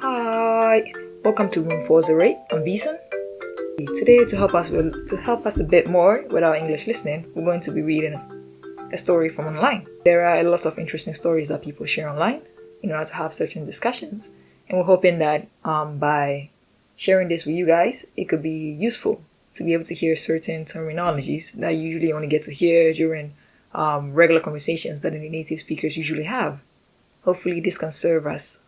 Hi, welcome to Room 408. I'm Bison. Today, to help us a bit more with our English listening, we're going to be reading a story from online. There are a lot of interesting stories that people share online in order to have certain discussions, and we're hoping that by sharing this with you guys, it could be useful to be able to hear certain terminologies that you usually only get to hear during regular conversations that the native speakers usually have. Hopefully, this can serve as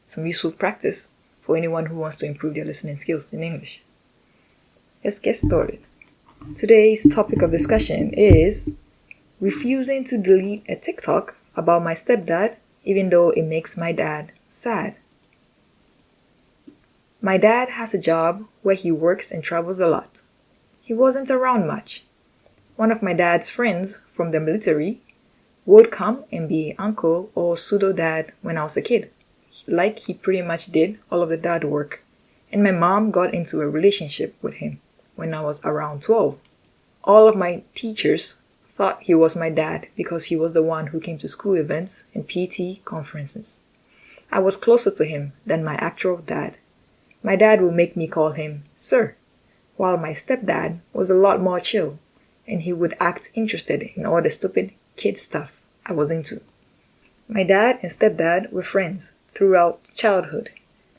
some useful practice for anyone who wants to improve their listening skills in English. Let's get started. Today's topic of discussion is refusing to delete a TikTok about my stepdad even though it makes my dad sad. My dad has a job where he works and travels a lot. He wasn't around much. One of my dad's friends from the military would come and be uncle or pseudo-dad when I was a kid. Like he pretty much did all of the dad work. And my mom got into a relationship with him when I was around 12. All of my teachers thought he was my dad because he was the one who came to school events and PT conferences. I was closer to him than my actual dad. My dad would make me call him sir, while my stepdad was a lot more chill, and he would act interested in all the stupid kid stuff I was into. My dad and stepdad were friends throughout childhood.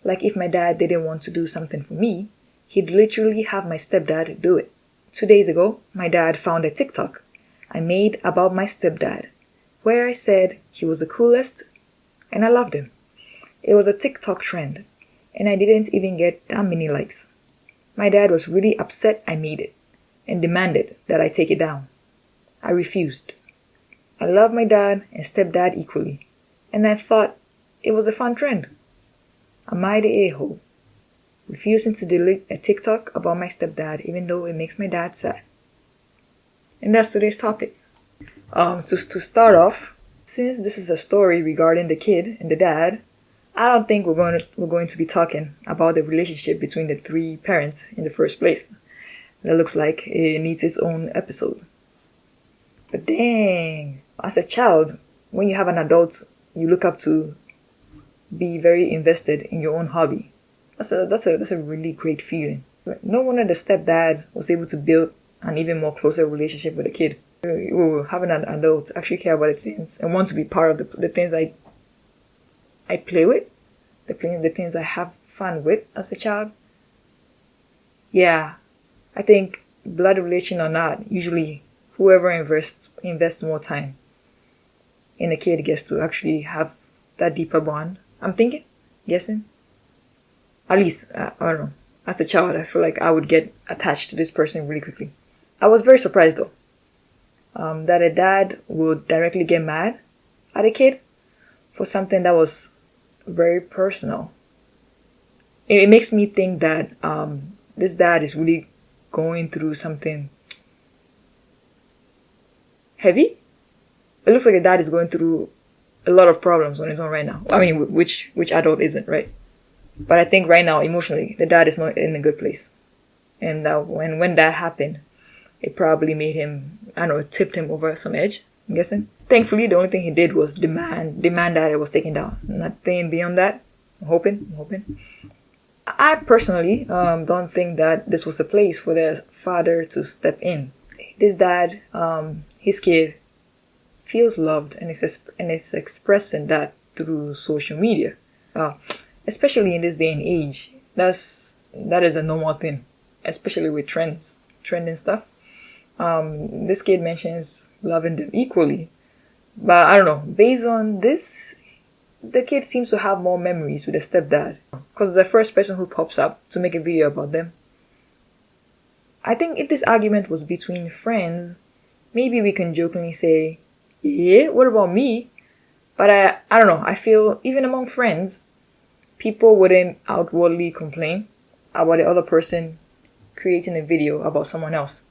Like if my dad didn't want to do something for me, he'd literally have my stepdad do it. 2 days ago, my dad found a TikTok I made about my stepdad, where I said he was the coolest and I loved him. It was a TikTok trend, and I didn't even get that many likes. My dad was really upset I made it and demanded that I take it down. I refused. I love my dad and stepdad equally, and I thought it was a fun trend. Am I the a-hole? Refusing to delete a TikTok about my stepdad even though it makes my dad sad. And that's today's topic. To start off, since this is a story regarding the kid and the dad, I don't think we're going to be talking about the relationship between the three parents in the first place. That looks like it needs its own episode. But dang, as a child, when you have an adult you look up to be very invested in your own hobby, that's a really great feeling. No wonder the stepdad was able to build an even more closer relationship with the kid. Having an adult actually care about the things and want to be part of the things I play with, the things I have fun with as a child. Yeah, I think blood relation or not, usually whoever invests more time in a kid gets to actually have that deeper bond. I'm guessing. At least, I don't know. As a child, I feel like I would get attached to this person really quickly. I was very surprised though, that a dad would directly get mad at a kid for something that was very personal. It makes me think that this dad is really going through something heavy. It looks like a dad is going through a lot of problems on his own right now. I mean, which adult isn't, right? But I think right now, emotionally, the dad is not in a good place. And when that happened, it probably made him, tipped him over some edge, I'm guessing. Thankfully, the only thing he did was demand that it was taken down. Nothing beyond that. I'm hoping. I personally don't think that this was a place for the father to step in. This dad, his kid, feels loved and is expressing that through social media. Especially in this day and age, that is a normal thing, especially with trending stuff. This kid mentions loving them equally, but I don't know, based on this, the kid seems to have more memories with the stepdad, because the first person who pops up to make a video about them. I think if this argument was between friends, maybe we can jokingly say, yeah, what about me? But I don't know, I feel even among friends, people wouldn't outwardly complain about the other person creating a video about someone else.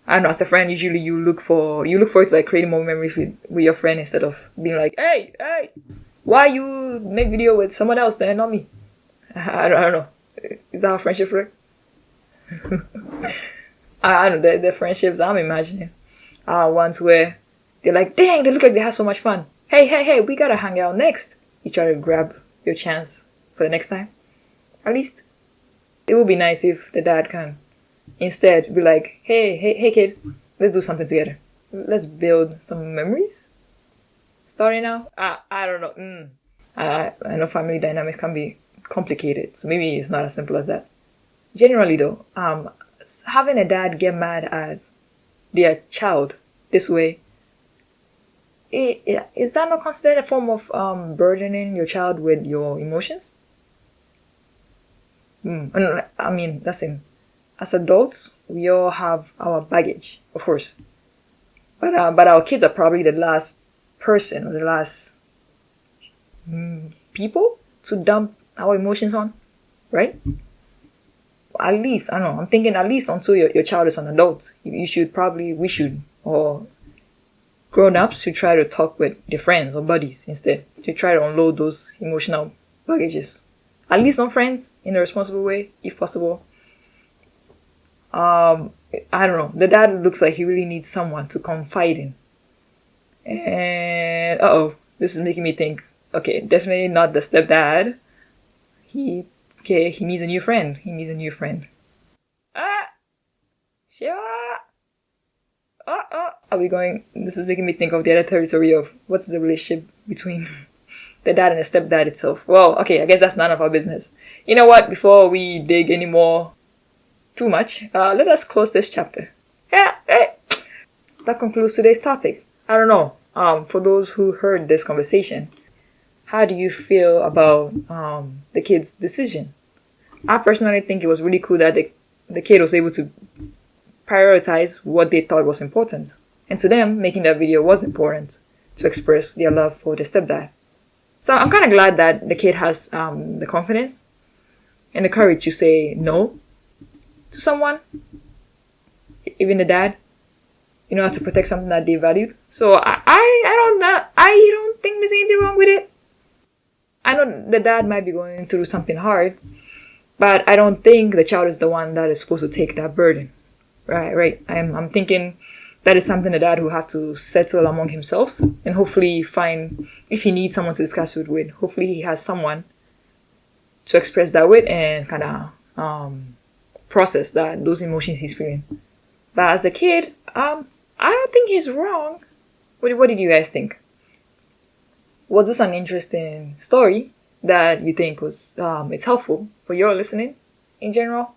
I don't know, as a friend, usually you look forward to like creating more memories with your friend instead of being like, hey, why you make video with someone else and not me? I don't know. Is that how friendships work? I don't know, the friendships I'm imagining are ones where they're like, dang, they look like they had so much fun. Hey, we gotta hang out next. You try to grab your chance for for the next time. At least it would be nice if the dad can instead be like, hey kid, let's do something together. Let's build some memories. Starting now? I don't know. I know family dynamics can be complicated, so maybe it's not as simple as that. Generally though, having a dad get mad at their child this way, is that not considered a form of burdening your child with your emotions? And I mean, listen, as adults, we all have our baggage, of course. But our kids are probably the last person or the last people to dump our emotions on, right? At least, I don't know, I'm thinking at least until your child is an adult, we should, or grown-ups should try to talk with their friends or buddies instead, to try to unload those emotional baggages. At least not friends, in a responsible way, if possible. I don't know, the dad looks like he really needs someone to confide in. And, this is making me think, okay, definitely not the stepdad. He needs a new friend. This is making me think of the other territory of what's the relationship between the dad and the stepdad itself. Well, okay, I guess that's none of our business. You know what? Before we dig any more too much, let us close this chapter. That concludes today's topic. I don't know. For those who heard this conversation, how do you feel about the kid's decision? I personally think it was really cool that the kid was able to prioritize what they thought was important. And to them, making that video was important to express their love for their stepdad. So I'm kind of glad that the kid has the confidence and the courage to say no to someone, even the dad, to protect something that they valued. So I don't think there's anything wrong with it. I know the dad might be going through something hard, but I don't think the child is the one that is supposed to take that burden. Right. I'm thinking that is something the dad will have to settle among himself and hopefully find, if he needs someone to discuss it with, hopefully he has someone to express that with and kind of process those emotions he's feeling. But as a kid, I don't think he's wrong. What did you guys think? Was this an interesting story that you think was it's helpful for your listening in general?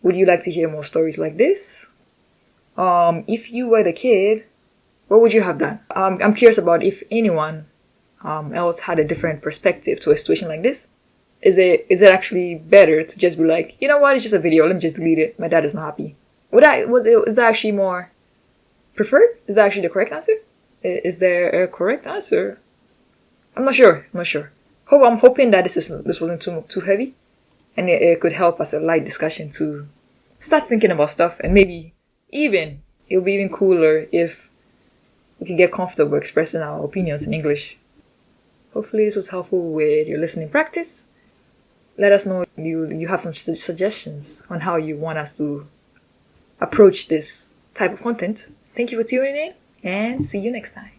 Would you like to hear more stories like this? If you were the kid, what would you have done? I'm curious about if anyone else had a different perspective to a situation like this. Is it actually better to just be like, you know what, it's just a video, let me just delete it. My dad is not happy. Is that actually more preferred? Is that actually the correct answer? Is there a correct answer? I'm not sure. I'm hoping that this wasn't too heavy, and it could help as a light discussion to start thinking about stuff, and maybe it'll be even cooler if we can get comfortable expressing our opinions in English. Hopefully this was helpful with your listening practice. Let us know if you have some suggestions on how you want us to approach this type of content. Thank you for tuning in, and see you next time.